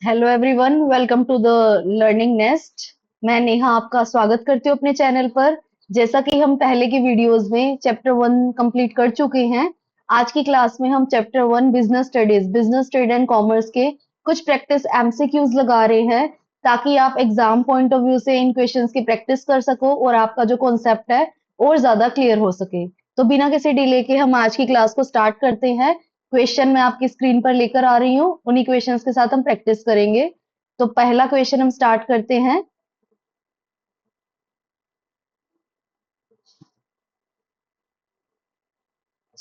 Hello everyone, welcome to the learning nest. मैं नेहा आपका स्वागत करती हूँ अपने चैनल पर। जैसा कि हम पहले की वीडियोस में चैप्टर 1 कंप्लीट कर चुके हैं, आज की क्लास में हम chapter 1 business studies, business trade and commerce के कुछ प्रैक्टिस एमसीक्यूज लगा रहे हैं, ताकि आप एग्जाम पॉइंट ऑफ व्यू से इन क्वेश्चंस की प्रैक्टिस कर सको और आपका जो कॉन्सेप्ट है और ज्यादा क्लियर हो सके। तो बिना किसी डिले के हम आज की क्लास को स्टार्ट करते हैं। क्वेश्चन मैं आपकी स्क्रीन पर लेकर आ रही हूँ, उन्हीं क्वेश्चंस के साथ हम प्रैक्टिस करेंगे। तो पहला क्वेश्चन हम स्टार्ट करते हैं।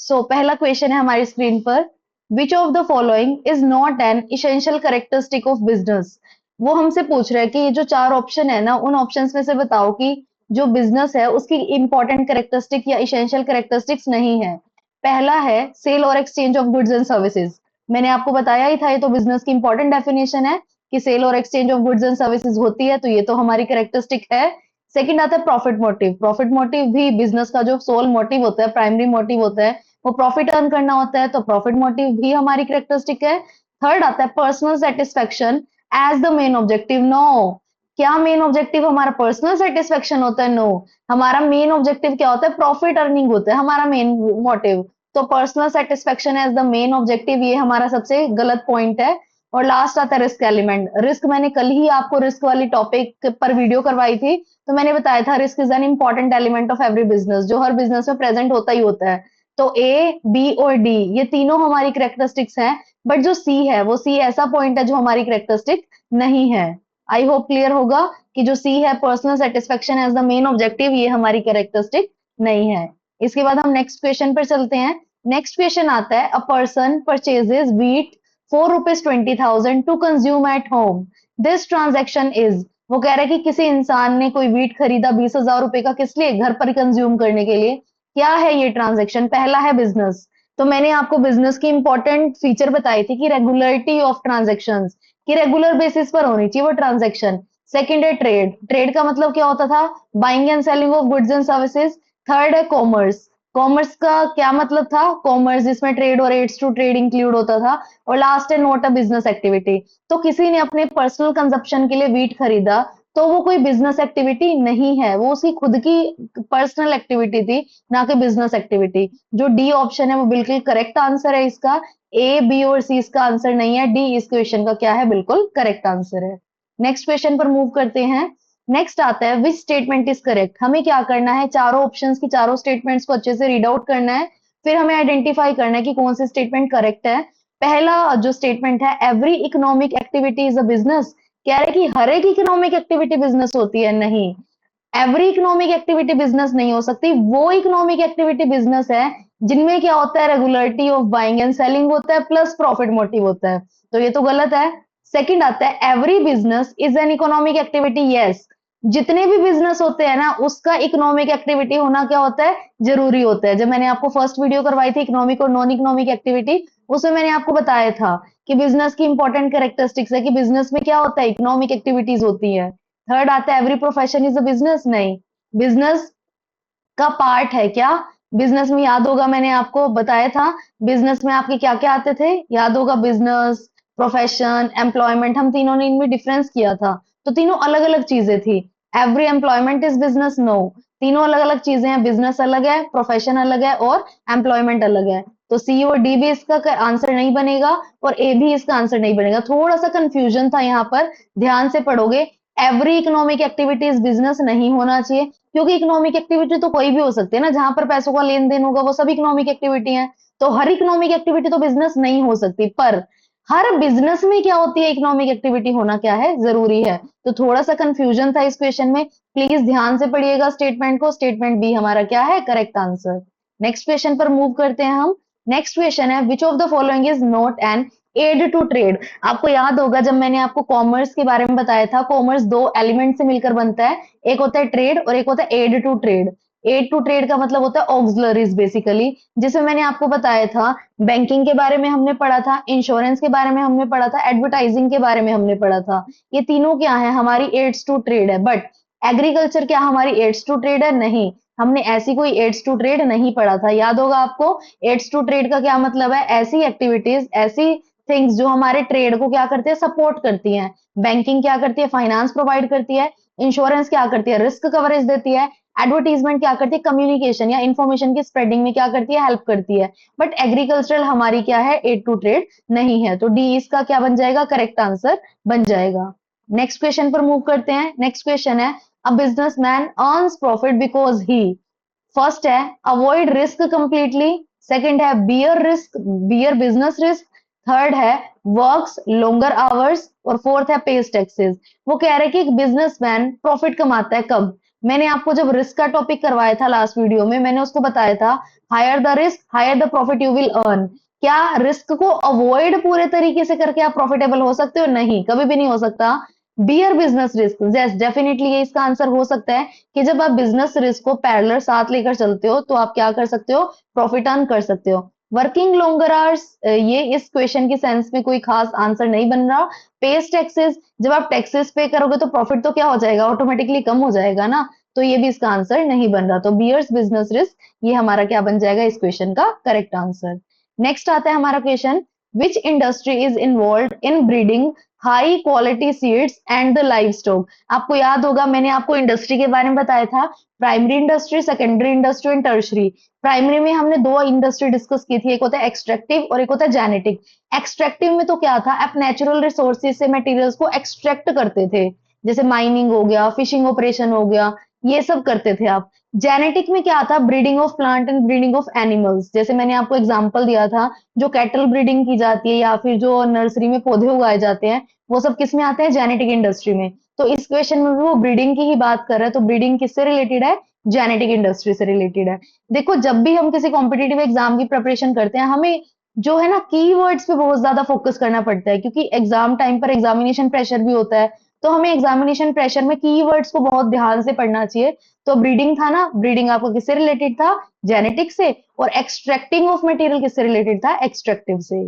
पहला क्वेश्चन है हमारी स्क्रीन पर। विच of the following is not N essential characteristic of business. वो हमसे पूछ रहा है कि ये जो चार ऑप्शन है ना, उन ऑप्शंस में से बताओ कि जो बिजनेस है उसकी इंपॉर्टेंट कैरेक्टरिस्टिक या इसेंशियल कैरेक्टरिस्टिक्स नहीं है। पहला है सेल और exchange of goods and services. मैंने आपको बताया ही था, ये तो बिजनेस की इंपॉर्टेंट डेफिनेशन है कि सेल और exchange of goods and services होती है, तो ये तो हमारी कैरेक्टरिस्टिक है। सेकंड आता है प्रॉफिट मोटिव। प्रॉफिट मोटिव भी बिजनेस का जो सोल मोटिव होता है, प्राइमरी मोटिव होता है, वो प्रॉफिट अर्न करना होता है, तो प्रॉफिट मोटिव भी हमारी कैरेक्टरिस्टिक है। थर्ड आता है personal satisfaction as the main objective. No, क्या मेन ऑब्जेक्टिव हमारा पर्सनल सेटिस्फेक्शन होता है? नो, हमारा मेन ऑब्जेक्टिव क्या होता है? प्रॉफिट अर्निंग होता है हमारा मेन मोटिव। तो personal satisfaction as the main objective, ये हमारा सबसे गलत पॉइंट है। और लास्ट आता है रिस्क एलिमेंट। रिस्क मैंने कल ही आपको रिस्क वाली टॉपिक पर वीडियो करवाई थी, तो मैंने बताया था risk is an important element of every business, जो हर बिजनेस में प्रेजेंट होता ही होता है। तो ए, बी और डी ये तीनों हमारी करेक्टरिस्टिक्स हैं, बट जो सी है वो सी ऐसा पॉइंट है जो हमारी करेक्टरिस्टिक नहीं है। आई होप क्लियर होगा कि जो सी है personal satisfaction as the main objective, ये हमारी करेक्टरिस्टिक नहीं है। इसके बाद हम नेक्स्ट क्वेश्चन पर चलते हैं। नेक्स्ट क्वेश्चन आता है, a person purchases wheat ₹420,000 to consume at home. This transaction is. वो कह रहा है कि किसी इंसान ने कोई व्हीट खरीदा 20,000 रुपए का, किस लिए? घर पर कंज्यूम करने के लिए। क्या है ये ट्रांजैक्शन? पहला है बिजनेस। तो मैंने आपको बिजनेस की इंपॉर्टेंट फीचर बताई थी कि रेगुलरिटी ऑफ ट्रांजैक्शंस, कि रेगुलर बेसिस पर होनी चाहिए वो ट्रांजैक्शन। सेकंड है ट्रेड। ट्रेड का मतलब क्या होता था? Buying and selling of goods and services. Third है कॉमर्स। कॉमर्स का क्या मतलब था? कॉमर्स जिसमें ट्रेड और एड्स टू ट्रेड इंक्लूड होता था। और लास्ट है नॉट अ बिजनेस एक्टिविटी। तो किसी ने अपने पर्सनल कंजप्शन के लिए वीट खरीदा, तो वो कोई बिजनेस एक्टिविटी नहीं है, वो उसकी खुद की पर्सनल एक्टिविटी थी, ना कि बिजनेस एक्टिविटी। जो डी ऑप्शन है वो बिल्कुल करेक्ट आंसर है इसका। ए, बी और सी इसका आंसर नहीं है, डी इस क्वेश्चन का क्या है? बिल्कुल करेक्ट आंसर है। नेक्स्ट क्वेश्चन पर मूव करते हैं। नेक्स्ट आता है विच स्टेटमेंट इज करेक्ट। हमें क्या करना है? चारों ऑप्शंस की चारों स्टेटमेंट्स को अच्छे से रीड आउट करना है, फिर हमें आइडेंटिफाई करना है कि कौन सी स्टेटमेंट करेक्ट है। पहला जो स्टेटमेंट है, every economic activity is a business. कह रहे कि हर एक इकोनॉमिक एक्टिविटी बिजनेस होती है? नहीं, एवरी इकोनॉमिक एक्टिविटी बिजनेस नहीं हो सकती। वो इकोनॉमिक एक्टिविटी बिजनेस है जिनमें क्या होता है? Regularity of buying and selling होता है, प्लस प्रॉफिट मोटिव होता है। तो ये तो गलत है। सेकंड आता है every business is an economic activity. Yes, जितने भी बिजनेस होते हैं ना, उसका इकोनॉमिक एक्टिविटी होना क्या होता है? जरूरी होता है। जब मैंने आपको फर्स्ट वीडियो करवाई थी इकोनॉमिक और नॉन इकोनॉमिक एक्टिविटी, उसमें मैंने आपको बताया था कि बिजनेस की इंपॉर्टेंट कैरेक्टरिस्टिक्स है कि बिजनेस में क्या होता है? इकोनॉमिक एक्टिविटीज होती है। थर्ड आता है every profession is a business. नहीं, बिजनेस का पार्ट है क्या? बिजनेस में याद होगा मैंने आपको बताया था, बिजनेस में आपके क्या क्या आते थे? याद होगा, बिजनेस, प्रोफेशन, एम्प्लॉयमेंट, हम तीनों ने इनमें डिफरेंस किया था। तो तीनों अलग अलग चीजें थी। Every employment is business? No, तीनों अलग अलग चीजें हैं। बिजनेस अलग है, प्रोफेशन अलग है और एम्प्लॉयमेंट अलग है। तो सी और डी भी इसका आंसर नहीं बनेगा और ए भी इसका आंसर नहीं बनेगा। थोड़ा सा कंफ्यूजन था यहाँ पर, ध्यान से पढ़ोगे। एवरी इकोनॉमिक एक्टिविटीज बिजनेस नहीं होना चाहिए, क्योंकि इकोनॉमिक एक्टिविटी तो कोई भी हो सकती है ना, जहां पर पैसों का लेन देन होगा वो सब इकोनॉमिक एक्टिविटी है। तो हर इकोनॉमिक एक्टिविटी तो बिजनेस नहीं हो सकती, पर हर बिजनेस में क्या होती है? इकोनॉमिक एक्टिविटी होना क्या है? जरूरी है। तो थोड़ा सा कंफ्यूजन था इस क्वेश्चन में, प्लीज ध्यान से पढ़िएगा स्टेटमेंट को। स्टेटमेंट बी हमारा क्या है? Correct answer. नेक्स्ट क्वेश्चन पर मूव करते हैं हम। नेक्स्ट क्वेश्चन है which of the following is not an aid to trade. आपको याद होगा जब मैंने आपको कॉमर्स के बारे में बताया था, कॉमर्स दो एलिमेंट से मिलकर बनता है, एक होता है ट्रेड और एक होता है aid to trade. Aid to trade का मतलब होता है ऑक्सिलरीज बेसिकली, जिसमें मैंने आपको बताया था बैंकिंग के बारे में हमने पढ़ा था, इंश्योरेंस के बारे में हमने पढ़ा था, एडवर्टाइजिंग के बारे में हमने पढ़ा था। ये तीनों क्या है? हमारी एड्स टू ट्रेड है। बट एग्रीकल्चर क्या हमारी एड्स टू ट्रेड है? नहीं, हमने ऐसी कोई एड्स टू ट्रेड नहीं पढ़ा था। याद होगा आपको, एड्स टू ट्रेड का क्या मतलब है? ऐसी एक्टिविटीज, ऐसी थिंग्स जो हमारे ट्रेड को क्या करते हैं, सपोर्ट करती हैं। बैंकिंग क्या करती है, फाइनेंस प्रोवाइड करती है। इंश्योरेंस क्या करती है, रिस्क कवरेज देती है। एडवर्टीजमेंट क्या करती है, कम्युनिकेशन या इंफॉर्मेशन की स्प्रेडिंग में क्या करती है, हेल्प करती है। बट एग्रीकल्चरल हमारी क्या है, एड टू ट्रेड नहीं है। तो डी इसका क्या बन जाएगा, करेक्ट आंसर बन जाएगा। नेक्स्ट क्वेश्चन पर मूव करते हैं। नेक्स्ट क्वेश्चन है, a businessman earns profit because he, first है अवॉइड रिस्क कंप्लीटली, सेकंड है bear risk, bear business risk, third है वर्क्स लॉन्गर आवर्स, और फोर्थ है पेज टैक्सेस। वो कह रहे हैं कि एक बिजनेसमैन प्रॉफिट कमाता है कब। मैंने आपको जब रिस्क का टॉपिक करवाया था लास्ट वीडियो में, मैंने उसको बताया था higher the risk higher the profit you will earn. क्या रिस्क को अवॉइड पूरे तरीके से करके आप प्रॉफिटेबल हो सकते हो, नहीं, कभी भी नहीं हो सकता। Bear business risk, yes definitely ये इसका आंसर हो सकता है कि जब आप बिजनेस रिस्क को पैरेलल साथ लेकर चलते हो तो आप क्या कर सकते हो, प्रॉफिट अर्न कर सकते हो। वर्किंग लॉन्गर आवर्स, ये इस क्वेश्चन की सेंस में कोई खास आंसर नहीं बन रहा। पेज टैक्सेस, जब आप टैक्सेस पे करोगे तो प्रॉफिट तो क्या हो जाएगा, ऑटोमेटिकली कम हो जाएगा ना, तो ये भी इसका आंसर नहीं बन रहा। तो बियर्स बिजनेस रिस्क ये हमारा क्या बन जाएगा इस क्वेश्चन का करेक्ट आंसर। नेक्स्ट आता है हमारा question, which industry is involve in breeding high quality seeds and the live stock. आपको याद होगा मैंने आपको इंडस्ट्री के बारे में बताया था, primary industry, secondary industry and tertiary. Primary में हमने दो इंडस्ट्री डिस्कस की थी, एक होता है एक्सट्रैक्टिव और एक होता है जेनेटिक। एक्सट्रैक्टिव में तो क्या था, आप नेचुरल रिसोर्सेज से मटेरियल्स को एक्सट्रैक्ट करते थे, जैसे माइनिंग हो गया, फिशिंग ऑपरेशन हो गया, ये सब करते थे आप। जेनेटिक में क्या था, breeding of plant and breeding of animals, जैसे मैंने आपको एग्जांपल दिया था, जो कैटल ब्रीडिंग की जाती है या फिर जो नर्सरी में पौधे उगाए जाते हैं, वो सब किस में आते हैं, जेनेटिक इंडस्ट्री में। तो इस क्वेश्चन में भी वो ब्रीडिंग की ही बात कर रहा है, तो ब्रीडिंग किससे रिलेटेड है, जेनेटिक इंडस्ट्री से रिलेटेड है। देखो जब भी हम किसी कॉम्पिटिटिव एग्जाम की प्रिपरेशन करते हैं, हमें जो है ना कीवर्ड्स पे बहुत ज्यादा फोकस करना पड़ता है, क्योंकि एग्जाम टाइम पर एग्जामिनेशन प्रेशर भी होता है। तो हमें एग्जामिनेशन प्रेशर में कीवर्ड्स को बहुत ध्यान से पढ़ना चाहिए। तो ब्रीडिंग था ना, ब्रीडिंग आपको किससे रिलेटेड था, जेनेटिक से, और एक्सट्रैक्टिंग ऑफ मटेरियल किससे रिलेटेड था, एक्सट्रैक्टिव से।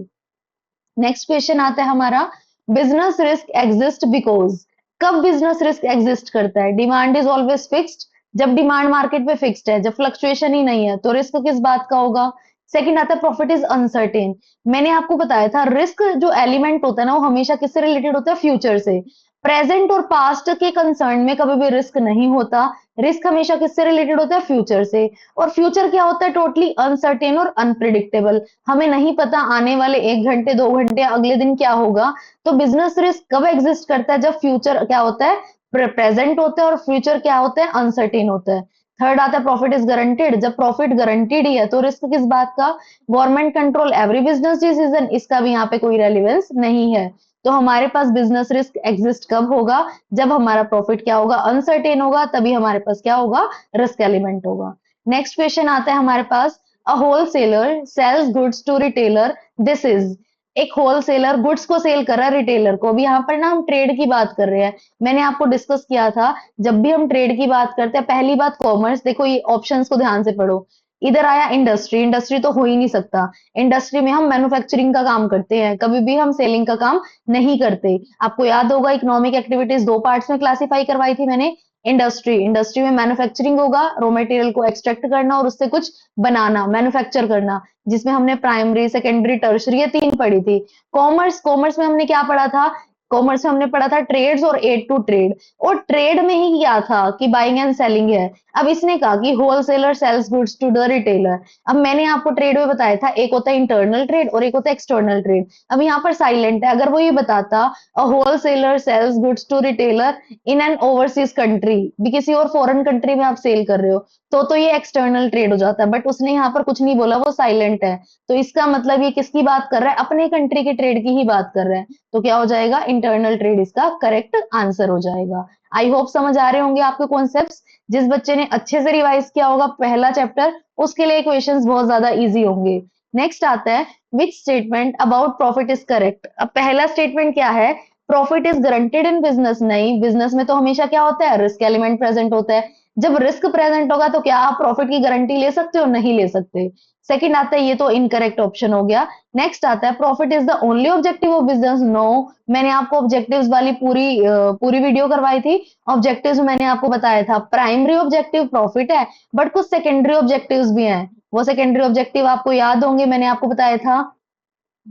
नेक्स्ट क्वेश्चन आता है हमारा, बिजनेस रिस्क एग्जिस्ट बिकॉज, कब बिजनेस रिस्क एग्जिस्ट करता है, डिमांड इज ऑलवेज फिक्स्ड, जब डिमांड मार्केट पे फिक्स्ड है, जब फ्लक्चुएशन ही नहीं है तो रिस्क किस बात का होगा। सेकंड आता है प्रॉफिट इज अनसर्टेन। मैंने आपको बताया था रिस्क जो एलिमेंट होता है ना, वो हमेशा किससे रिलेटेड होता है, फ्यूचर से। प्रेजेंट और पास्ट के कंसर्न में कभी भी रिस्क नहीं होता, रिस्क हमेशा किससे रिलेटेड होता है, फ्यूचर से। और फ्यूचर क्या होता है, टोटली अनसर्टेन और अनप्रिडिक्टेबल, हमें नहीं पता आने वाले 1 घंटे 2 घंटे अगले दिन क्या होगा। तो बिजनेस रिस्क कब एग्जिस्ट करता है, जब फ्यूचर क्या होता है, प्रेजेंट होता है, और फ्यूचर क्या होता है, अनसर्टेन होता है। थर्ड आता है प्रॉफिट इज गारंटीड, जब प्रॉफिट गारंटीड ही है तो रिस्क किस बात का, government control every business decision, इसका भी यहाँ पे कोई रेलिवेंस नहीं है। तो हमारे पास बिजनेस रिस्क एग्जिस्ट कब होगा, जब हमारा प्रॉफिट क्या होगा, अनसर्टेन होगा, तभी हमारे पास क्या होगा, रिस्क एलिमेंट होगा। नेक्स्ट क्वेश्चन आता है हमारे पास, a wholesaler sells goods to retailer, this is, एक होलसेलर गुड्स को सेल कर रहा है रिटेलर को। भी यहाँ पर ना हम ट्रेड की बात कर रहे हैं, मैंने आपको डिस्कस किया था, जब भी हम ट्रेड की बात करते हैं, पहली बात कॉमर्स, देखो ये ऑप्शंस को ध्यान से पढ़ो। इधर आया इंडस्ट्री, इंडस्ट्री तो हो ही नहीं सकता, इंडस्ट्री में हम मैन्युफैक्चरिंग का काम करते हैं, कभी भी हम सेलिंग का काम नहीं करते। आपको याद होगा इकोनॉमिक एक्टिविटीज दो पार्ट्स में क्लासिफाई करवाई थी मैंने। इंडस्ट्री, इंडस्ट्री में मैन्युफैक्चरिंग होगा, रॉ मटेरियल को एक्सट्रैक्ट करना और उससे कुछ बनाना, मैन्युफैक्चर करना, जिसमें हमने प्राइमरी सेकेंडरी टर्शरी ये तीन पढ़ी थी। कॉमर्स, कॉमर्स में हमने क्या पढ़ा था, कॉमर्स में हमने पढ़ा था ट्रेड्स और एड टू ट्रेड, और ट्रेड में ही क्या था कि बाइंग एंड सेलिंग है। अब इसने कहा कि wholesaler sells goods to the retailer. अब मैंने आपको ट्रेड में बताया था, एक होता है इंटरनल ट्रेड और एक होता है एक्सटर्नल ट्रेड। अब यहाँ पर साइलेंट है, अगर वो ये बताता a wholesaler sells goods to retailer in an overseas country, भी किसी और फॉरेन कंट्री में आप सेल कर रहे हो, तो ये एक्सटर्नल ट्रेड हो जाता है। बट उसने यहाँ पर कुछ नहीं बोला, वो साइलेंट है, तो इसका मतलब ये किसकी बात कर रहा है, अपने कंट्री के ट्रेड की ही बात कर रहा है। तो क्या हो जाएगा, इंटरनल ट्रेड इसका करेक्ट आंसर हो जाएगा। आई होप समझ आ रहे होंगे आपके कॉन्सेप्ट्स। जिस बच्चे ने अच्छे से रिवाइज किया होगा पहला चैप्टर, उसके लिए क्वेश्चंस बहुत ज्यादा इजी होंगे। नेक्स्ट आता है, which statement about profit is correct. अब पहला स्टेटमेंट क्या है, profit is guaranteed in business, नहीं, बिजनेस में तो हमेशा क्या होता है, रिस्क एलिमेंट प्रेजेंट होता है। जब रिस्क प्रेजेंट होगा तो क्या आप प्रॉफिट की गारंटी ले सकते हो, नहीं ले सकते। सेकंड आता है, ये तो इनकरेक्ट ऑप्शन हो गया। नेक्स्ट आता है, profit is the only objective of business, no. मैंने आपको ऑब्जेक्टिव्स वाली पूरी वीडियो करवाई थी। ऑब्जेक्टिव्स मैंने आपको बताया था, प्राइमरी ऑब्जेक्टिव प्रॉफिट है, बट कुछ सेकेंडरी ऑब्जेक्टिव्स भी हैं। वो सेकेंडरी ऑब्जेक्टिव आपको याद होंगे, मैंने आपको बताया था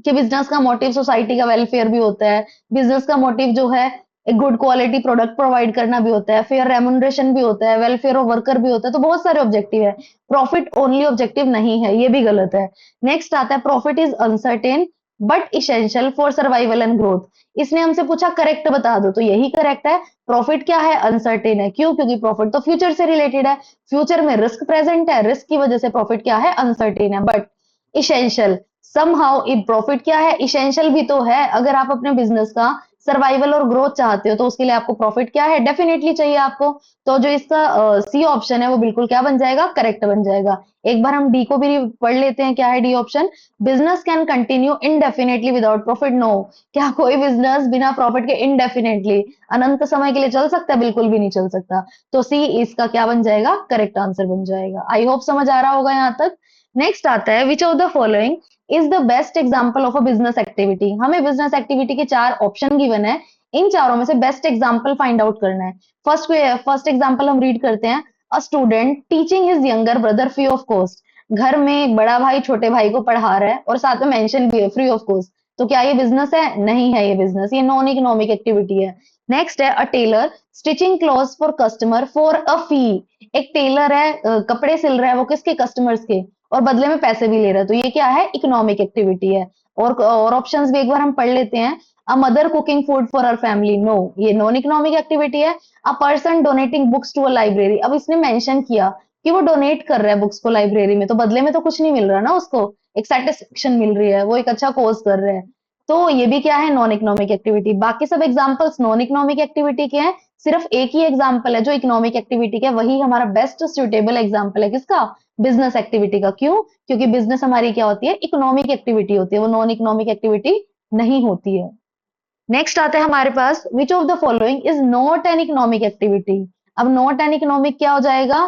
कि बिजनेस का मोटिव सोसाइटी का वेलफेयर भी होता है, बिजनेस का मोटिव जो है एक गुड क्वालिटी प्रोडक्ट प्रोवाइड करना भी होता है, फेयर रेमुनरेशन भी होता है, वेलफेयर ऑफ वर्कर भी होता है, तो बहुत सारे ऑब्जेक्टिव है। प्रॉफिट ओनली ऑब्जेक्टिव नहीं है, ये भी गलत है। नेक्स्ट आता है profit is uncertain but essential for survival and growth. इसने हमसे पूछा करेक्ट बता दो, तो यही करेक्ट है। प्रॉफिट क्या है, अनसर्टेन है। क्यों? क्योंकि प्रॉफिट तो फ्यूचर से रिलेटेड है, फ्यूचर में रिस्क प्रेजेंट है, रिस्क की वजह से प्रॉफिट क्या है, अनसर्टेन है। बट इसेंशियल, समहाउ प्रॉफिट क्या है, इसेंशियल भी तो है। अगर आप अपने बिजनेस का सर्वाइवल और ग्रोथ चाहते हो तो उसके लिए आपको प्रॉफिट क्या है, डेफिनेटली चाहिए आपको। तो जो इसका सी ऑप्शन है वो बिल्कुल क्या बन जाएगा, करेक्ट बन जाएगा। एक बार हम डी को भी पढ़ लेते हैं, क्या है D option, business can continue indefinitely without profit. No, क्या कोई बिजनेस बिना प्रॉफिट के इनडेफिनेटली अनंत समय के लिए चल सकता है? बिल्कुल भी नहीं चल सकता। तो सी इसका क्या बन जाएगा, करेक्ट आंसर बन जाएगा। आई होप समझ आ रहा होगा यहाँ तक। नेक्स्ट आता है which of the following is the best example of a business activity. हमें बिजनेस एक्टिविटी के 4 ऑप्शन गिवन है, इन चारों में से बेस्ट एग्जाम्पल फाइंड आउट करना है। फर्स्ट एग्जाम्पल हम रीड करते हैं। A student teaching his younger brother free of cost. घर में बड़ा भाई छोटे भाई को पढ़ा रहा है और साथ में मेंशन भी है फ्री ऑफ कॉस्ट। तो क्या ये बिजनेस है? नहीं है ये बिजनेस, ये नॉन इकोनॉमिक एक्टिविटी है। नेक्स्ट है a tailor stitching clothes for customer for a fee. एक टेलर है, कपड़े सिल रहा है वो किसके, कस्टमर्स के, और बदले में पैसे भी ले रहा है। तो ये क्या है, इकोनॉमिक एक्टिविटी है। और ऑप्शंस भी एक बार हम पढ़ लेते हैं। A mother cooking food for her family, no, ये नॉन इकोनॉमिक एक्टिविटी है। A person donating books to a library, अब इसने मेंशन किया कि वो डोनेट कर रहा है बुक्स को लाइब्रेरी में, तो बदले में तो कुछ नहीं मिल रहा ना उसको, एक सेटिस्फेक्शन मिल रही है, वो एक अच्छा कोर्स कर रहे हैं। तो ये भी क्या है, नॉन इकोनॉमिक एक्टिविटी। बाकी सब एग्जांपल्स नॉन इकोनॉमिक एक्टिविटी के हैं, सिर्फ एक ही एग्जांपल है जो इकोनॉमिक एक्टिविटी का है, वही हमारा बेस्ट सुटेबल एग्जांपल है, किसका, बिजनेस एक्टिविटी का। क्यों? क्योंकि बिजनेस हमारी क्या होती है, इकोनॉमिक एक्टिविटी होती है, वो नॉन इकोनॉमिक एक्टिविटी नहीं होती है। नेक्स्ट आता है हमारे पास which of the following is not an economic activity. अब नॉट एन इकोनॉमिक क्या हो जाएगा,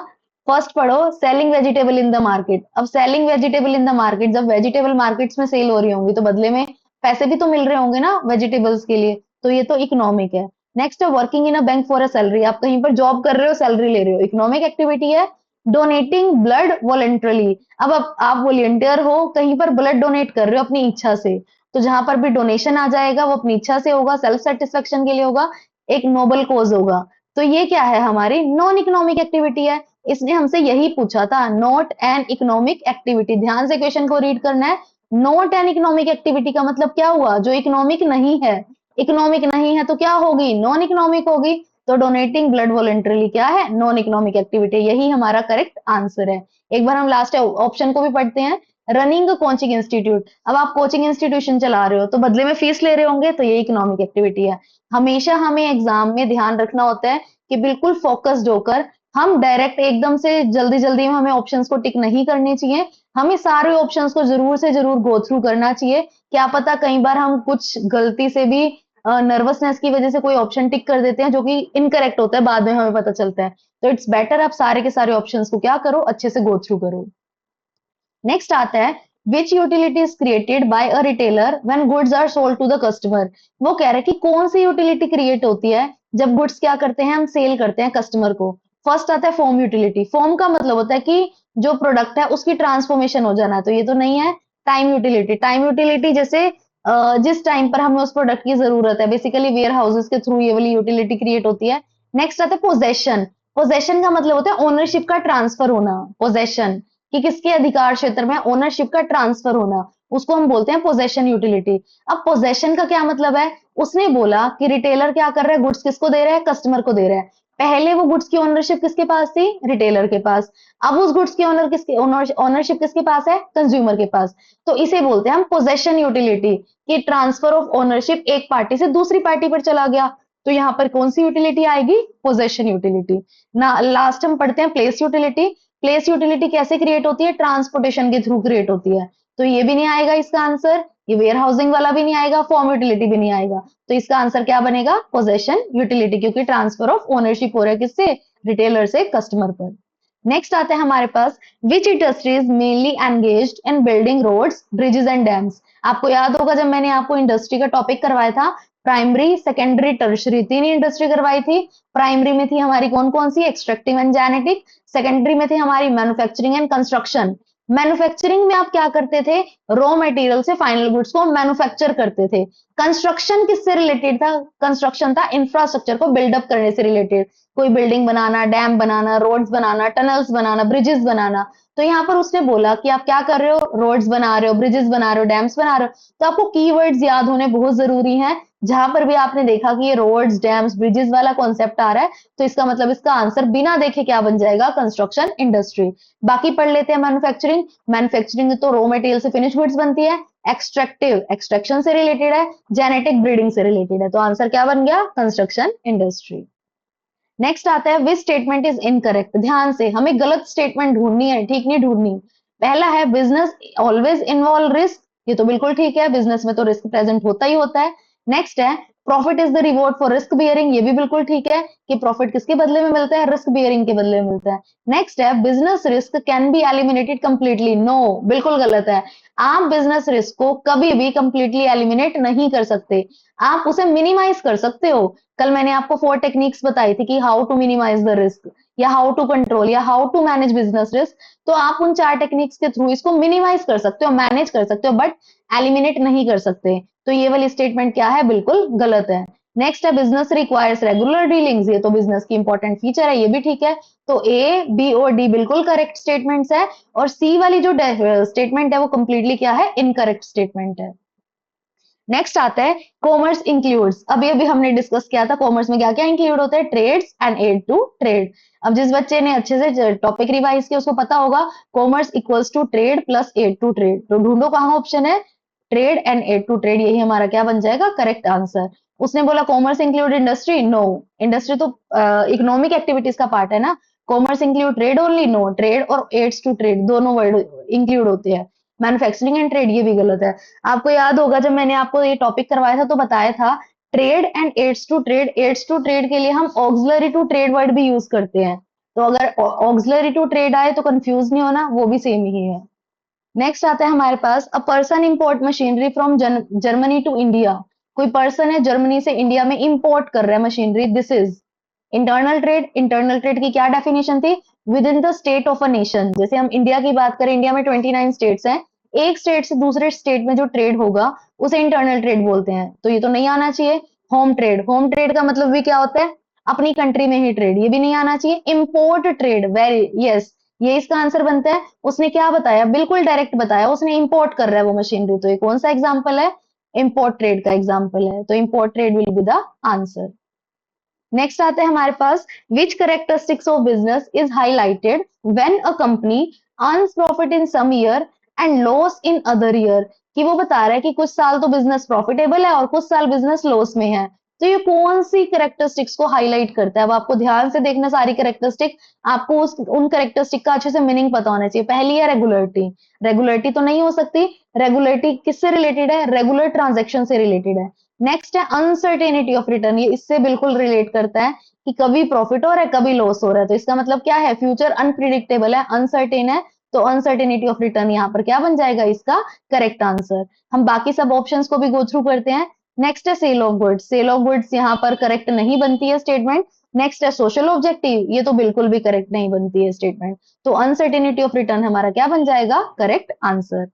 फर्स्ट पढ़ो, selling vegetable in the market. अब selling vegetable in the market, जब वेजिटेबल मार्केट्स में सेल हो रही होंगी तो बदले में पैसे भी तो मिल रहे होंगे ना वेजिटेबल्स के लिए, तो ये तो इकोनॉमिक है। नेक्स्ट है working in a bank for a salary, आप कहीं पर जॉब कर रहे हो, सैलरी ले रहे हो, इकोनॉमिक एक्टिविटी है। डोनेटिंग ब्लड वॉलेंटरली, अब आप वॉलेंटियर हो, कहीं पर ब्लड डोनेट कर रहे हो अपनी इच्छा से, तो जहां पर भी डोनेशन आ जाएगा वो अपनी इच्छा से होगा, सेल्फ सेटिस्फेक्शन के लिए होगा, एक नोबल कोज होगा। तो ये क्या है, हमारी नॉन इकोनॉमिक एक्टिविटी है। इसने हमसे यही पूछा था, नॉट एन इकोनॉमिक एक्टिविटी। ध्यान से क्वेश्चन को रीड करना है। नॉट एन इकोनॉमिक एक्टिविटी का मतलब क्या हुआ, जो इकोनॉमिक नहीं है। इकोनॉमिक नहीं है तो क्या होगी, नॉन इकोनॉमिक होगी। तो डोनेटिंग ब्लड वॉलेंटरली क्या है, नॉन इकोनॉमिक एक्टिविटी, यही हमारा करेक्ट आंसर है। एक बार हम लास्ट ऑप्शन को भी पढ़ते हैं। रनिंग कोचिंग इंस्टीट्यूट, अब आप कोचिंग इंस्टीट्यूशन चला रहे हो तो बदले में फीस ले रहे होंगे, तो ये इकोनॉमिक एक्टिविटी है। हमेशा हमें एग्जाम में ध्यान रखना होता है कि बिल्कुल फोकस्ड होकर, हम डायरेक्ट एकदम से जल्दी जल्दी में हमें ऑप्शंस को टिक नहीं करने चाहिए। हमें सारे ऑप्शंस को जरूर से जरूर गो थ्रू करना चाहिए। क्या पता कई बार हम कुछ गलती से भी नर्वसनेस की वजह से कोई ऑप्शन टिक कर देते हैं जो कि इनकरेक्ट होता है, बाद में हमें पता चलता है। तो इट्स बेटर आप सारे के सारे ऑप्शंस को क्या करो, अच्छे से गो थ्रू करो। नेक्स्ट आता है which utility is created by a retailer when goods are sold to the customer. वो कह रहे हैं कि कौन सी यूटिलिटी क्रिएट होती है जब गुड्स क्या करते हैं, हम सेल करते हैं कस्टमर को। फर्स्ट आता है फॉर्म यूटिलिटी। फॉर्म का मतलब होता है कि जो प्रोडक्ट है उसकी ट्रांसफॉर्मेशन हो जाना, तो ये तो नहीं है। टाइम यूटिलिटी, टाइम यूटिलिटी जैसे जिस टाइम पर हमें उस प्रोडक्ट की जरूरत है, बेसिकली वेयर हाउसेस के थ्रू ये वाली यूटिलिटी क्रिएट होती है। नेक्स्ट आता है पोजेशन। पोजेशन का मतलब होता है ओनरशिप का ट्रांसफर होना। पोजेशन कि किसके अधिकार क्षेत्र में ओनरशिप का ट्रांसफर होना, उसको हम बोलते हैं पोजेशन यूटिलिटी। अब पोजेशन का क्या मतलब है, उसने बोला कि रिटेलर क्या कर रहा है, गुड्स किसको दे रहा है, कस्टमर को दे रहा है। पहले वो गुड्स की ओनरशिप किसके पास थी, रिटेलर के पास। अब उस गुड्स की ओनरशिप किसके पास है, कंज्यूमर के पास। तो इसे बोलते हैं हम पोजेशन यूटिलिटी, कि ट्रांसफर ऑफ ओनरशिप एक पार्टी से दूसरी पार्टी पर चला गया। तो यहाँ पर कौन सी यूटिलिटी आएगी, पोजेशन यूटिलिटी ना। लास्ट हम पढ़ते हैं प्लेस यूटिलिटी। प्लेस यूटिलिटी कैसे क्रिएट होती है, ट्रांसपोर्टेशन के थ्रू क्रिएट होती है। तो ये भी नहीं आएगा इसका आंसर, ये वेयर हाउसिंग वाला भी नहीं आएगा, फॉर्म यूटिलिटी भी नहीं आएगा। तो इसका आंसर क्या बनेगा, पोजेशन यूटिलिटी, क्योंकि ट्रांसफर ऑफ ओनरशिप हो रहा है किससे, रिटेलर से कस्टमर पर। नेक्स्ट आता है हमारे पास which industries mainly engaged in building roads bridges and dams. आपको याद होगा जब मैंने आपको इंडस्ट्री का टॉपिक करवाया था, प्राइमरी सेकेंडरी टर्शरी तीन इंडस्ट्री करवाई थी। प्राइमरी में थी हमारी कौन कौन सी, एक्सट्रैक्टिव एंड जेनेटिक। सेकेंडरी में थी हमारी मैन्युफैक्चरिंग एंड कंस्ट्रक्शन। मैन्युफैक्चरिंग में आप क्या करते थे, रॉ मटेरियल से फाइनल गुड्स को मैन्युफैक्चर करते थे। कंस्ट्रक्शन किससे रिलेटेड था, कंस्ट्रक्शन था इंफ्रास्ट्रक्चर को बिल्डअप करने से रिलेटेड, कोई बिल्डिंग बनाना, डैम बनाना, रोड्स बनाना, टनल्स बनाना, ब्रिजेस बनाना। तो यहाँ पर उसने बोला कि आप क्या कर रहे हो, रोड्स बना रहे हो, ब्रिजेस बना रहे हो, डैम्स बना रहे हो, तो आपको कीवर्ड्स याद होने बहुत जरूरी हैं। जहां पर भी आपने देखा कि ये रोड्स, डैम्स, ब्रिजेस वाला कॉन्सेप्ट आ रहा है, तो इसका मतलब इसका आंसर बिना देखे क्या बन जाएगा, कंस्ट्रक्शन इंडस्ट्री। बाकी पढ़ लेते हैं मैन्युफैक्चरिंग। मैन्युफैक्चरिंग तो रॉ मटेरियल से फिनिश गुड्स बनती है। एक्सट्रैक्टिव एक्सट्रैक्शन से रिलेटेड है। जेनेटिक ब्रीडिंग से रिलेटेड है, तो आंसर क्या बन गया, कंस्ट्रक्शन इंडस्ट्री। नेक्स्ट आता है विच स्टेटमेंट इज इनकरेक्ट। ध्यान से, हमें गलत स्टेटमेंट ढूंढनी है, ठीक नहीं ढूंढनी। पहला है बिजनेस ऑलवेज इन्वॉल्व रिस्क, ये तो बिल्कुल ठीक है, बिजनेस में तो रिस्क प्रेजेंट होता ही होता है। नेक्स्ट है profit is the reward for risk bearing, ये भी बिल्कुल ठीक है कि प्रॉफिट किसके बदले में मिलता है, रिस्क बियरिंग के बदले में मिलता है। नेक्स्ट है business risk can be eliminated completely, no, बिल्कुल गलत है। आप बिजनेस रिस्क को कभी भी कंप्लीटली एलिमिनेट नहीं कर सकते, आप उसे मिनिमाइज कर सकते हो। कल मैंने आपको 4 टेक्निक्स बताई थी कि how to minimise the risk, या हाउ टू कंट्रोल, या how to manage business risk. तो आप उन 4 टेक्निक्स के थ्रू इसको मिनिमाइज कर सकते हो, मैनेज कर सकते हो, बट एलिमिनेट नहीं कर सकते। तो ये वाली स्टेटमेंट क्या है, बिल्कुल गलत है। नेक्स्ट है बिजनेस रिक्वायर्स रेगुलर डीलिंग्स, ये तो बिजनेस की इंपॉर्टेंट फीचर है, ये भी ठीक है। तो ए, बी और डी बिल्कुल करेक्ट स्टेटमेंट्स है, और सी वाली जो स्टेटमेंट है वो कंप्लीटली क्या है, इनकरेक्ट स्टेटमेंट है। नेक्स्ट आता है कॉमर्स इंक्लूड्स, अभी अभी हमने डिस्कस किया था कॉमर्स में क्या क्या इंक्लूड होता है, trades and aid to trade. अब जिस बच्चे ने अच्छे से टॉपिक रिवाइज किया उसको पता होगा commerce equals to trade plus aid to trade. तो ढूंढो कहाँ ऑप्शन है, trade and aid to trade, यही हमारा क्या बन जाएगा, करेक्ट आंसर। उसने बोला commerce include industry, no, industry तो इकोनॉमिक एक्टिविटीज का पार्ट है ना। Commerce include trade only, no, trade और एड्स टू ट्रेड दोनों वर्ड इंक्लूड होते हैं। मैन्युफैक्चरिंग एंड ट्रेड, ये भी गलत है। आपको याद होगा जब मैंने आपको ये टॉपिक करवाया था तो बताया था trade and aids to trade, aids to trade के लिए हम ऑक्सिलरी टू ट्रेड वर्ड भी यूज करते हैं। तो अगर ऑक्सिलरी टू ट्रेड आए तो कंफ्यूज नहीं होना, वो भी सेम ही है। नेक्स्ट आता है हमारे पास a person import machinery from Germany to India. कोई पर्सन है जर्मनी से इंडिया में इंपोर्ट कर रहा है machinery, this is internal trade. Internal trade की क्या डेफिनेशन थी, within the state of a nation. जैसे हम इंडिया की बात करें, इंडिया में 29 स्टेट्स हैं, एक स्टेट से दूसरे स्टेट में जो ट्रेड होगा उसे इंटरनल ट्रेड बोलते हैं, तो ये तो नहीं आना चाहिए। होम ट्रेड, होम ट्रेड का मतलब भी क्या होता है, अपनी कंट्री में ही ट्रेड, ये भी नहीं आना चाहिए। इंपोर्ट ट्रेड, वेरी यस, ये इसका आंसर बनता है। उसने क्या बताया, बिल्कुल डायरेक्ट बताया, उसने इंपोर्ट कर रहा है वो मशीनरी, तो ये कौन सा एग्जाम्पल है, इंपोर्ट ट्रेड का एग्जाम्पल है, तो import trade will be the answer. Next आते हैं हमारे पास which characteristics of business is highlighted when a company earns profit in some year and loss in other year. कि वो बता रहा है कि कुछ साल तो बिजनेस प्रॉफिटेबल है और कुछ साल बिजनेस लॉस में है। तो ये कौन सी करेक्टरिस्टिक्स को हाईलाइट करता है, अब आपको ध्यान से देखना सारी करेक्टरिस्टिक, आपको उन करेक्टरिस्टिक का अच्छे से मीनिंग पता होना चाहिए। पहली है रेगुलरिटी, रेगुलरिटी तो नहीं हो सकती, रेगुलरिटी किससे रिलेटेड है, रेगुलर ट्रांजेक्शन से रिलेटेड है। नेक्स्ट है अनसर्टेनिटी ऑफ रिटर्न, ये इससे बिल्कुल रिलेट करता है कि कभी प्रॉफिट हो रहा है कभी लॉस हो रहा है, तो इसका मतलब क्या है, फ्यूचर अनप्रिडिक्टेबल है, अनसर्टेन है, तो अनसर्टेनिटी ऑफ रिटर्न यहाँ पर क्या बन जाएगा, इसका करेक्ट आंसर। हम बाकी सब ऑप्शंस को भी गो थ्रू करते हैं। नेक्स्ट है sale of goods, sale of goods यहाँ पर करेक्ट नहीं बनती है स्टेटमेंट। नेक्स्ट है सोशल ऑब्जेक्टिव, ये तो बिल्कुल भी करेक्ट नहीं बनती है स्टेटमेंट, तो अनसर्टेनिटी ऑफ रिटर्न हमारा क्या बन जाएगा, करेक्ट आंसर।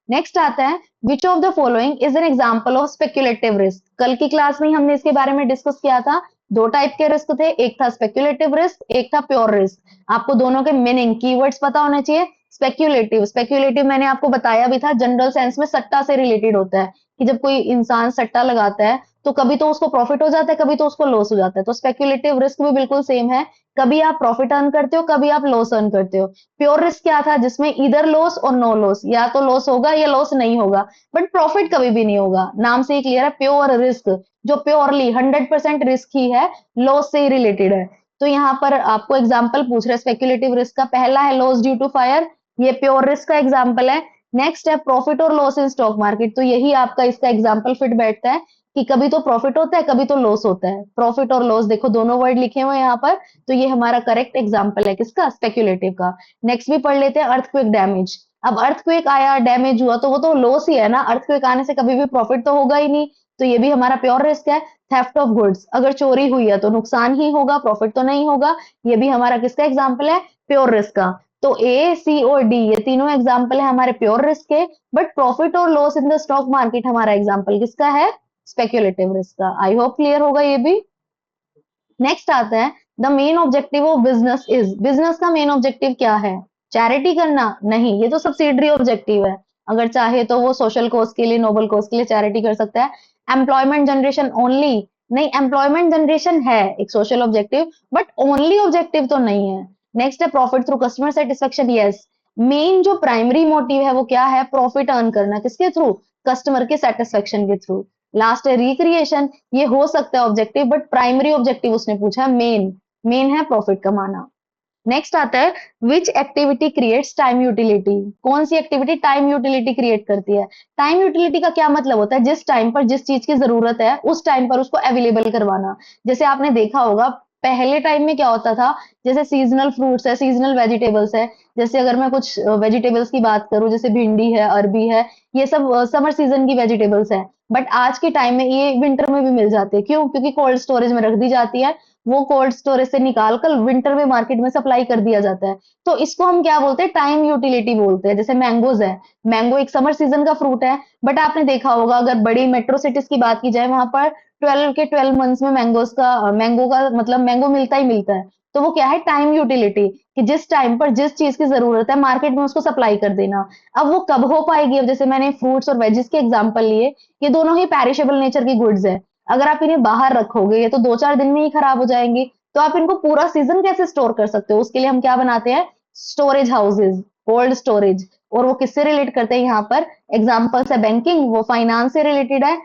नेक्स्ट आता है which of the following is an example of speculative risk. कल की क्लास में हमने इसके बारे में डिस्कस किया था, दो टाइप के रिस्क थे, एक था स्पेक्युलेटिव रिस्क, एक था प्योर रिस्क। आपको दोनों के मीनिंग कीवर्ड्स पता होने चाहिए। स्पेक्युलेटिव, स्पेक्युलेटिव मैंने आपको बताया भी था, जनरल सेंस में सट्टा से रिलेटेड होता है, कि जब कोई इंसान सट्टा लगाता है तो कभी तो उसको प्रॉफिट हो जाता है, कभी तो उसको लॉस हो जाता है, तो स्पेक्युलेटिव रिस्क भी बिल्कुल सेम है, कभी आप प्रॉफिट अर्न करते हो, कभी आप लॉस अर्न करते हो। प्योर रिस्क क्या था, जिसमें इधर लॉस और नो लॉस, या तो लॉस होगा या लॉस नहीं होगा, बट प्रॉफिट कभी भी नहीं होगा। नाम से ही क्लियर है, प्योर रिस्क, जो प्योरली 100% रिस्क ही है, लॉस से ही रिलेटेड है। तो यहाँ पर आपको एग्जाम्पल पूछ रहे हैं स्पेक्युलेटिव रिस्क का, पहला है लॉस ड्यू टू फायर, ये प्योर रिस्क का एग्जाम्पल है। नेक्स्ट है प्रॉफिट और लॉस इन स्टॉक मार्केट, तो यही आपका इसका एग्जाम्पल फिट बैठता है कि कभी तो प्रॉफिट होता है कभी तो लॉस होता है। प्रॉफिट और लॉस देखो दोनों वर्ड लिखे हुए हैं यहाँ पर, तो ये हमारा करेक्ट एग्जाम्पल है किसका, स्पेक्युलेटिव का। नेक्स्ट भी पढ़ लेते हैं अर्थक्वेक डैमेज। अब अर्थक्वेक आया, डैमेज हुआ, तो वो तो लॉस ही है ना, अर्थक्वेक आने से कभी भी प्रॉफिट तो होगा ही नहीं, तो ये भी हमारा प्योर रिस्क है। थेफ्ट ऑफ गुड्स, अगर चोरी हुई है तो नुकसान ही होगा, प्रॉफिट तो नहीं होगा, ये भी हमारा किसका एग्जाम्पल है, प्योर रिस्क का। तो ए, सी और डी ये तीनों एग्जाम्पल है हमारे प्योर रिस्क के, बट प्रॉफिट और loss in the stock market हमारा एग्जाम्पल किसका है? स्पेक्युलेटिव रिस्क का। आई होप क्लियर होगा ये भी। नेक्स्ट आता है the main objective of business is, business का मेन ऑब्जेक्टिव क्या है? चैरिटी करना? नहीं, ये तो सब्सिडरी ऑब्जेक्टिव है। अगर चाहे तो वो सोशल कॉज के लिए, नोबल कॉज के लिए चैरिटी कर सकता है। Employment generation only? नहीं, एम्प्लॉयमेंट जनरेशन है एक social objective, but only objective तो नहीं है। नेक्स्ट है profit through customer satisfaction, yes. Main जो प्राइमरी मोटिव है वो क्या है? प्रॉफिट अर्न करना, किसके थ्रू? कस्टमर के सेटिस्फेक्शन के थ्रू। लास्ट है रिक्रिएशन, ये हो सकता है ऑब्जेक्टिव, बट प्राइमरी ऑब्जेक्टिव उसने पूछा है मेन, मेन है प्रॉफिट कमाना। नेक्स्ट आता है which activity creates time utility, कौन सी एक्टिविटी टाइम यूटिलिटी क्रिएट करती है? टाइम यूटिलिटी का क्या मतलब होता है? जिस टाइम पर जिस चीज की जरूरत है उस टाइम पर उसको अवेलेबल करवाना। जैसे आपने देखा होगा पहले टाइम में क्या होता था, जैसे सीजनल फ्रूट्स है, सीजनल वेजिटेबल्स है। जैसे अगर मैं कुछ वेजिटेबल्स की बात करूं, जैसे भिंडी है, अरबी है, ये सब समर सीजन की वेजिटेबल्स है। बट आज के टाइम में ये विंटर में भी मिल जाते हैं, क्यों? क्योंकि कोल्ड स्टोरेज में रख दी जाती है, वो कोल्ड स्टोरेज से निकाल कर विंटर में मार्केट में सप्लाई कर दिया जाता है। तो इसको हम क्या बोलते हैं? टाइम यूटिलिटी बोलते हैं। जैसे मैंगोज है, मैंगो एक समर सीजन का फ्रूट है, बट आपने देखा होगा अगर बड़ी मेट्रो सिटीज की बात की जाए, वहां पर 12 मंथ्स में मैंगो का मतलब मैंगो मिलता ही मिलता है। तो वो क्या है? टाइम यूटिलिटी, कि जिस टाइम पर जिस चीज की जरूरत है मार्केट में उसको सप्लाई कर देना। अब वो कब हो पाएगी? अब जैसे मैंने फ्रूट्स और वेजिस के एग्जांपल लिए, ये दोनों ही पेरिशेबल नेचर की गुड्स है। अगर आप इन्हें बाहर रखोगे ये तो 2-4 दिन में ही खराब हो जाएंगी। तो आप इनको पूरा सीजन कैसे स्टोर कर सकते हो? उसके लिए हम क्या बनाते हैं? Storage houses, cold storage. और वो किससे रिलेट करते हैं? यहाँ पर एग्जाम्पल्स है बैंकिंग, वो फाइनेंस से रिलेटेड है।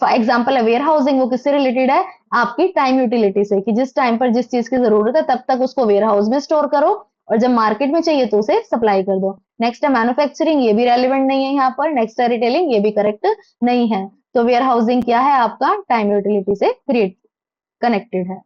एग्जाम्पल है वेयर हाउसिंग, वो किससे रिलेटेड है? आपकी टाइम यूटिलिटी से, कि जिस टाइम पर जिस चीज की जरूरत है तब तक उसको वेयर हाउस में स्टोर करो, और जब मार्केट में चाहिए तो उसे सप्लाई कर दो। नेक्स्ट है मैन्युफैक्चरिंग, ये भी रेलिवेंट नहीं है यहाँ पर। नेक्स्ट है रिटेलिंग, ये भी करेक्ट नहीं है। तो वेयर हाउसिंग क्या है? आपका टाइम यूटिलिटी से क्रिएट कनेक्टेड है।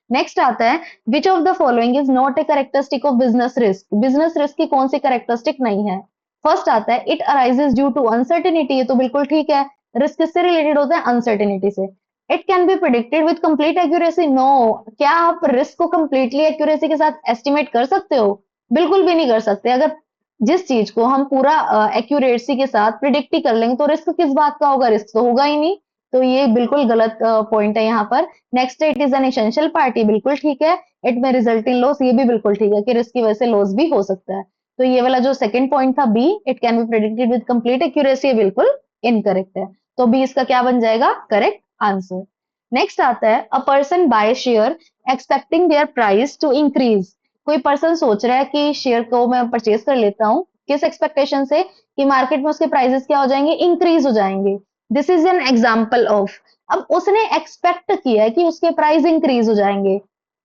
नेक्स्ट आता है which of the following is not a characteristic of business risk, business risk की कौन सी कैरेक्टरिस्टिक नहीं है? फर्स्ट आता है it arises due to uncertainty, ये तो बिल्कुल ठीक है। रिस्क किससे रिलेटेड होता है? अनसर्टेनिटी से। It can be predicted with complete accuracy, no. क्या आप रिस्क को कंप्लीटली एक्यूरेसी के साथ एस्टिमेट कर सकते हो? बिल्कुल भी नहीं कर सकते। अगर जिस चीज को हम पूरा एक्यूरेसी के साथ प्रिडिक्ट ही कर लेंगे तो रिस्क किस बात का होगा? रिस्क तो होगा ही नहीं। तो ये बिल्कुल गलत पॉइंट है यहाँ पर। Next it is an essential party, बिल्कुल ठीक है। इट में रिजल्ट इन लॉस, ये भी बिल्कुल ठीक है कि रिस्क की वजह से लॉस भी हो सकता है। तो ये वाला जो सेकंड पॉइंट था B, it can be predicted with complete accuracy, ये बिल्कुल इनकरेक्ट है। तो बी इसका क्या बन जाएगा? Correct answer. नेक्स्ट आता है a person buy share expecting their price to increase, कोई पर्सन सोच रहा है कि शेयर को मैं परचेज कर लेता हूँ, किस एक्सपेक्टेशन से? कि मार्केट में उसके प्राइसेस क्या हो जाएंगे? इंक्रीज हो जाएंगे। This is an example of, अब उसने एक्सपेक्ट किया है कि उसके प्राइस इंक्रीज हो जाएंगे।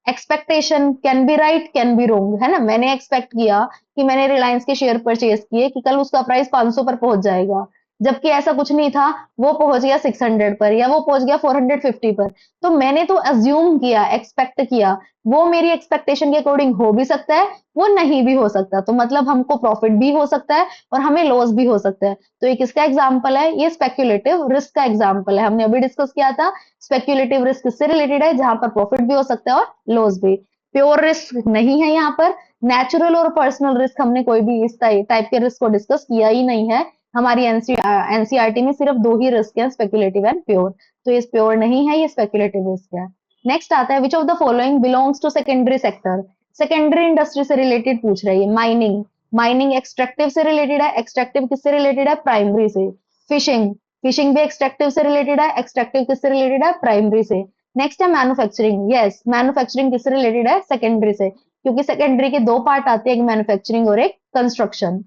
Expectation can be right can be wrong, है ना। मैंने एक्सपेक्ट किया कि मैंने रिलायंस के शेयर परचेज किए कि कल उसका प्राइस 500 पर पहुंच जाएगा, जबकि ऐसा कुछ नहीं था। वो पहुंच गया 600 पर, या वो पहुंच गया 450 पर। तो मैंने तो अज्यूम किया, एक्सपेक्ट किया। वो मेरी एक्सपेक्टेशन के अकॉर्डिंग हो भी सकता है, वो नहीं भी हो सकता। तो मतलब हमको प्रॉफिट भी हो सकता है और हमें लॉस भी हो सकता है। तो ये किसका एग्जाम्पल है? ये स्पेक्युलेटिव रिस्क का एग्जाम्पल है। हमने अभी डिस्कस किया था स्पेक्युलेटिव रिस्क किससे रिलेटेड है? जहां पर प्रॉफिट भी हो सकता है और लॉस भी। प्योर रिस्क नहीं है यहाँ पर। नेचुरल और पर्सनल रिस्क हमने कोई भी इस टाइप के रिस्क को डिस्कस किया ही नहीं है। हमारी एनसीईआरटी में सिर्फ दो ही रिस्क है, स्पेक्युलेटिव एंड प्योर। तो ये प्योर नहीं है, ये स्पेक्युलेटिव रिस्क है। नेक्स्ट आता है which of the following belongs to secondary sector, secondary industry से रिलेटेड पूछ रही है। माइनिंग, माइनिंग एक्सट्रैक्टिव से रिलेटेड है। एक्सट्रैक्टिव किससे रिलेटेड है? प्राइमरी से। फिशिंग, फिशिंग भी एक्सट्रैक्टिव से रिलेटेड है। एक्सट्रैक्टिव किससे रिलेटेड है? प्राइमरी से। नेक्स्ट है मैन्युफैक्चरिंग, यस मैन्युफैक्चरिंग किससे रिलेटेड है? सेकेंडरी से, क्योंकि सेकेंडरी के दो पार्ट आते हैं, एक मैन्युफैक्चरिंग और एक कंस्ट्रक्शन।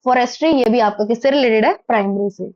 फॉरेस्ट्री ये भी आपका किससे रिलेटेड है? प्राइमरी से।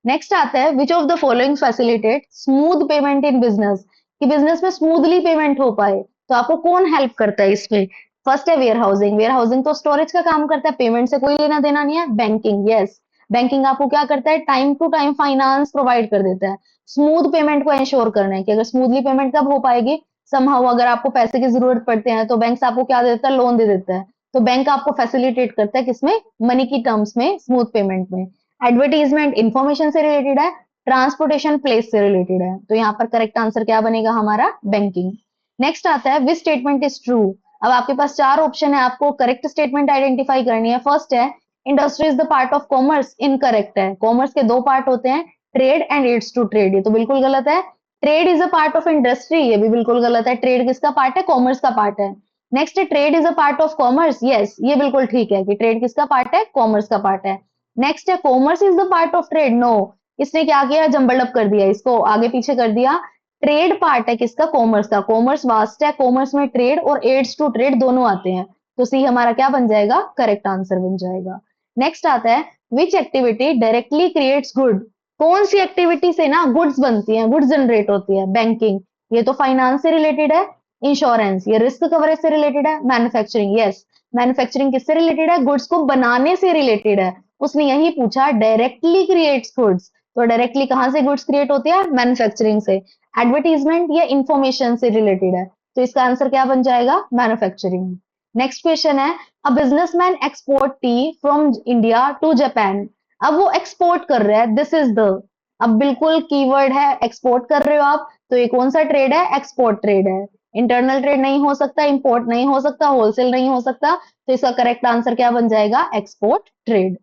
नेक्स्ट आता है which of the following facilitate smooth payment in business, कि बिजनेस में स्मूथली पेमेंट हो पाए। तो आपको कौन हेल्प करता है इसमें? फर्स्ट है वेयर हाउसिंग, वेयर हाउसिंग तो स्टोरेज का काम करता है, पेमेंट से कोई लेना देना नहीं है। बैंकिंग, यस बैंकिंग आपको क्या करता है? Time to time finance provide कर देता है। स्मूथ पेमेंट को इंश्योर करना है कि अगर स्मूथली पेमेंट कब हो पाएगी? समहाउ अगर आपको पैसे की जरूरत पड़ते हैं तो बैंक आपको क्या देता है? लोन दे देता है। तो बैंक आपको फैसिलिटेट करता है किसमें? मनी की टर्म्स में, स्मूथ पेमेंट में। एडवर्टीजमेंट इंफॉर्मेशन से रिलेटेड है। ट्रांसपोर्टेशन प्लेस से रिलेटेड है। तो यहाँ पर करेक्ट आंसर क्या बनेगा हमारा? बैंकिंग। नेक्स्ट आता है विच स्टेटमेंट इज ट्रू, अब आपके पास चार ऑप्शन है, आपको करेक्ट स्टेटमेंट आइडेंटिफाई करनी है। फर्स्ट है industry is the part of commerce, incorrect है। कॉमर्स के दो पार्ट होते हैं, trade and its to trade, ये तो बिल्कुल गलत है। Trade is a part of industry, ये भी बिल्कुल गलत है। ट्रेड किसका पार्ट है? कॉमर्स का पार्ट है। नेक्स्ट है trade is a part of commerce, yes ये बिल्कुल ठीक है कि ट्रेड किसका पार्ट है? कॉमर्स का पार्ट है। नेक्स्ट है commerce is the part of trade, no, इसने क्या किया? जंबल अप कर दिया, इसको आगे पीछे कर दिया। ट्रेड पार्ट है किसका? कॉमर्स का। कॉमर्स वास्ट है, कॉमर्स में ट्रेड और एड्स टू ट्रेड दोनों आते हैं, तो सी हमारा क्या बन जाएगा? करेक्ट आंसर बन जाएगा। नेक्स्ट आता है which activity directly creates good, कौन सी एक्टिविटी से ना गुड्स बनती हैं, गुड्स जनरेट होती है? बैंकिंग, ये तो फाइनेंस से रिलेटेड है। इंश्योरेंस, ये रिस्क कवरेज से रिलेटेड है। मैन्युफैक्चरिंग, यस मैन्युफैक्चरिंग किससे रिलेटेड है? गुड्स को बनाने से रिलेटेड है। उसने यही पूछा डायरेक्टली क्रिएट्स गुड्स, तो डायरेक्टली कहां से गुड्स क्रिएट होती है? मैन्युफैक्चरिंग से। एडवर्टीजमेंट या इंफॉर्मेशन से रिलेटेड है, तो इसका आंसर क्या बन जाएगा? मैन्युफैक्चरिंग। नेक्स्ट क्वेश्चन है a businessman export tea from India to Japan, अब वो एक्सपोर्ट कर रहा है, दिस इज द, अब बिल्कुल कीवर्ड है, एक्सपोर्ट कर रहे हो आप, तो ये कौन सा ट्रेड है? एक्सपोर्ट ट्रेड है। इंटरनल ट्रेड नहीं हो सकता, इंपोर्ट नहीं हो सकता, होलसेल नहीं हो सकता, तो इसका करेक्ट आंसर क्या बन जाएगा? Export trade.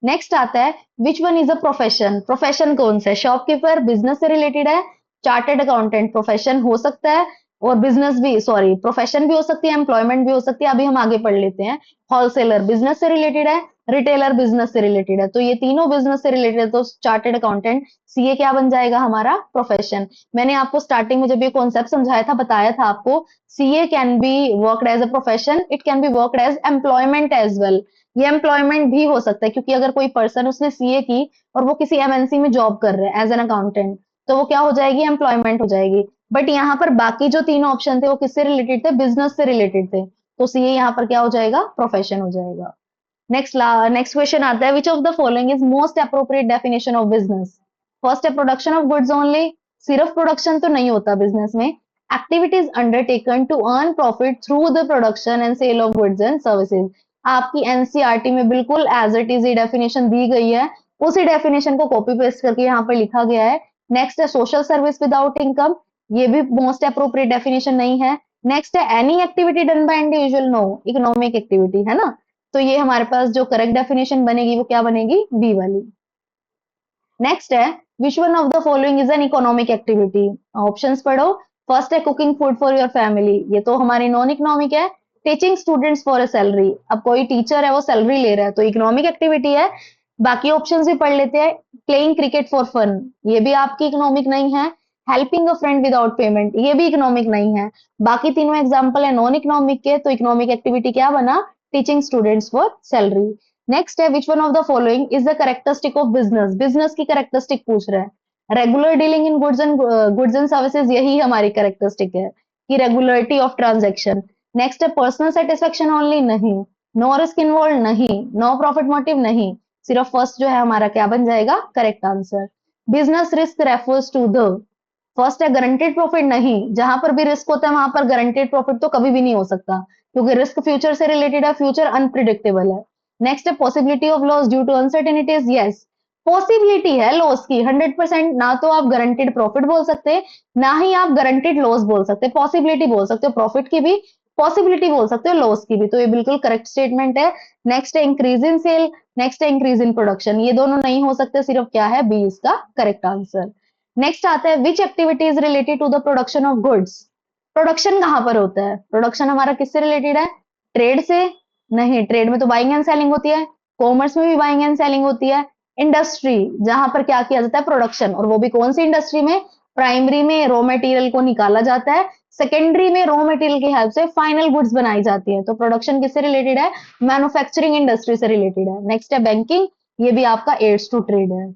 नेक्स्ट आता है which one is a profession, profession कौन सा है? शॉपकीपर बिजनेस से रिलेटेड है। चार्टेड अकाउंटेंट प्रोफेशन हो सकता है, और बिजनेस भी, सॉरी प्रोफेशन भी हो सकती है, एम्प्लॉयमेंट भी हो सकती है, अभी हम आगे पढ़ लेते हैं। होलसेलर बिजनेस से रिलेटेड है, रिटेलर बिजनेस से रिलेटेड है, तो ये तीनों बिजनेस से रिलेटेड है, तो चार्टेड अकाउंटेंट सीए क्या बन जाएगा हमारा? प्रोफेशन। मैंने आपको स्टार्टिंग में जब ये कॉन्सेप्ट समझाया था, बताया था आपको, CA can be worked as a profession, it can be worked as employment as well, ये एम्प्लॉयमेंट भी हो सकता है, क्योंकि अगर कोई पर्सन उसने सीए की और वो किसी एमएनसी में जॉब कर रहे हैं एज एन अकाउंटेंट, तो वो क्या हो जाएगी? एम्प्लॉयमेंट हो जाएगी। बट यहाँ पर बाकी जो तीनों ऑप्शन थे वो किससे रिलेटेड थे? बिजनेस से रिलेटेड थे, तो सीए यहाँ पर क्या हो जाएगा? प्रोफेशन हो जाएगा। नेक्स्ट क्वेश्चन आता है which of the following is most appropriate definition of business. First है प्रोडक्शन ऑफ गुड्स ओनली, सिर्फ प्रोडक्शन तो नहीं होता बिजनेस में। Activities undertaken to earn profit through the production and sale of goods and services, आपकी NCERT में बिल्कुल as it is ये डेफिनेशन दी गई है, उसी डेफिनेशन को कॉपी पेस्ट करके यहाँ पर लिखा गया है। नेक्स्ट है सोशल सर्विस विदाउट इनकम, ये भी मोस्ट अप्रोप्रिएट डेफिनेशन नहीं है। नेक्स्ट है any activity done by individual, no, economic activity है ना, तो ये हमारे पास जो करेक्ट डेफिनेशन बनेगी वो क्या बनेगी? बी वाली। नेक्स्ट है which one of the following is N economic activity, options पढ़ो। फर्स्ट है cooking food for your family, ये तो हमारी नॉन इकोनॉमिक है। Teaching students for a salary, अब कोई टीचर है वो सैलरी ले रहा है, तो इकोनॉमिक एक्टिविटी है। बाकी ऑप्शंस भी पढ़ लेते हैं। प्लेइंग क्रिकेट फॉर फन, ये भी आपकी इकोनॉमिक नहीं है। हेल्पिंग अ फ्रेंड विदाउट पेमेंट, ये भी इकोनॉमिक नहीं है। बाकी तीनों एग्जाम्पल है नॉन इकोनॉमिक के, तो इकोनॉमिक एक्टिविटी क्या बना? Teaching students for salary. Next है which one of the following is the characteristic of business, business की करेक्टरिस्टिक पूछ रहा है। Regular dealing in goods and services, यही हमारी करेक्टरिस्टिक है कि रेगुलरिटी ऑफ ट्रांजेक्शन। नेक्स्ट है पर्सनल सेटिस्फेक्शन ओनली, नहीं। नो रिस्क इन्वॉल्व, नहीं। नो प्रॉफिट मोटिव, नहीं। सिर्फ फर्स्ट जो है हमारा क्या बन जाएगा? Correct answer. Business risk refers to the, first है गारंटेड प्रॉफिट, नहीं, जहां पर भी रिस्क होता है वहां पर गारंटेड प्रॉफिट तो कभी भी नहीं हो सकता, क्योंकि रिस्क फ्यूचर से रिलेटेड है, फ्यूचर अनप्रिडिक्टेबल है। नेक्स्ट है possibility of loss due to uncertainties, yes possibility है लॉस की 100%, ना तो आप गारंटेड प्रॉफिट बोल सकते, ना ही आप गारंटेड लॉस बोल सकते, पॉसिबिलिटी बोल सकते हो प्रॉफिट की भी, पॉसिबिलिटी बोल सकते हो लॉस की भी, तो ये बिल्कुल करेक्ट स्टेटमेंट है। नेक्स्ट है इंक्रीज इन सेल, नेक्स्ट है इंक्रीज इन प्रोडक्शन, ये दोनों नहीं हो सकते, सिर्फ क्या है? बी इसका करेक्ट आंसर। नेक्स्ट आता है which activity is related to the production of goods, production कहां पर होता है? प्रोडक्शन हमारा किससे रिलेटेड है? ट्रेड से, नहीं, ट्रेड में तो बाइंग एंड सेलिंग होती है। कॉमर्स में भी बाइंग एंड सेलिंग होती है। इंडस्ट्री, जहां पर क्या किया जाता है? प्रोडक्शन, और वो भी कौन सी इंडस्ट्री में? प्राइमरी में रॉ मटेरियल को निकाला जाता है, सेकेंडरी में रॉ मटेरियल की हेल्प से फाइनल गुड्स बनाई जाती है, तो प्रोडक्शन किससे रिलेटेड है? मैन्युफैक्चरिंग इंडस्ट्री से रिलेटेड है। नेक्स्ट है बैंकिंग, ये भी आपका एड्स टू ट्रेड है।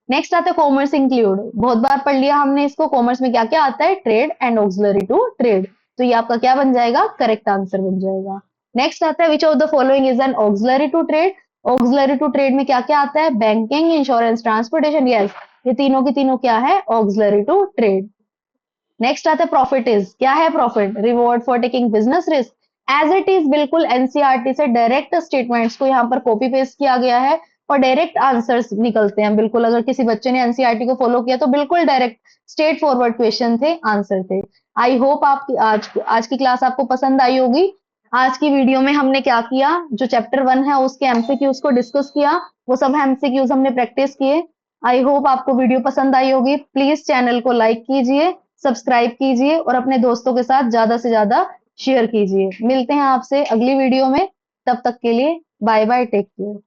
नेक्स्ट आता है कॉमर्स इंक्लूड, बहुत बार पढ़ लिया हमने इसको, कॉमर्स में क्या क्या आता है? Trade and auxiliary to trade, तो ये आपका क्या बन जाएगा? करेक्ट आंसर बन जाएगा। नेक्स्ट आता है which of the following is an auxiliary to trade, auxiliary to trade में क्या क्या आता है? बैंकिंग, इंश्योरेंस, ट्रांसपोर्टेशन, यस ये तीनों की तीनों क्या है? Auxiliary to trade. नेक्स्ट आता है प्रॉफिट इज, क्या है profit? Reward for taking business risk, as it is बिल्कुल एनसीईआरटी से डायरेक्ट स्टेटमेंट्स को यहाँ पर कॉपी पेस्ट किया गया है, और डायरेक्ट आंसर्स निकलते हैं बिल्कुल, अगर किसी बच्चे ने एनसीईआरटी को फॉलो किया तो बिल्कुल डायरेक्ट स्ट्रेट फॉरवर्ड क्वेश्चन थे, आंसर थे। आई होप आपकी आज की क्लास आपको पसंद आई होगी। आज की वीडियो में हमने क्या किया, जो चैप्टर 1 है उसके एमसीक्यूज को डिस्कस किया, वो सब एमसीक्यूज हमने प्रैक्टिस किए। आई होप आपको वीडियो पसंद आई होगी। प्लीज चैनल को लाइक कीजिए, सब्सक्राइब कीजिए और अपने दोस्तों के साथ ज्यादा से ज्यादा शेयर कीजिए। मिलते हैं आपसे अगली वीडियो में, तब तक के लिए बाय बाय, टेक केयर।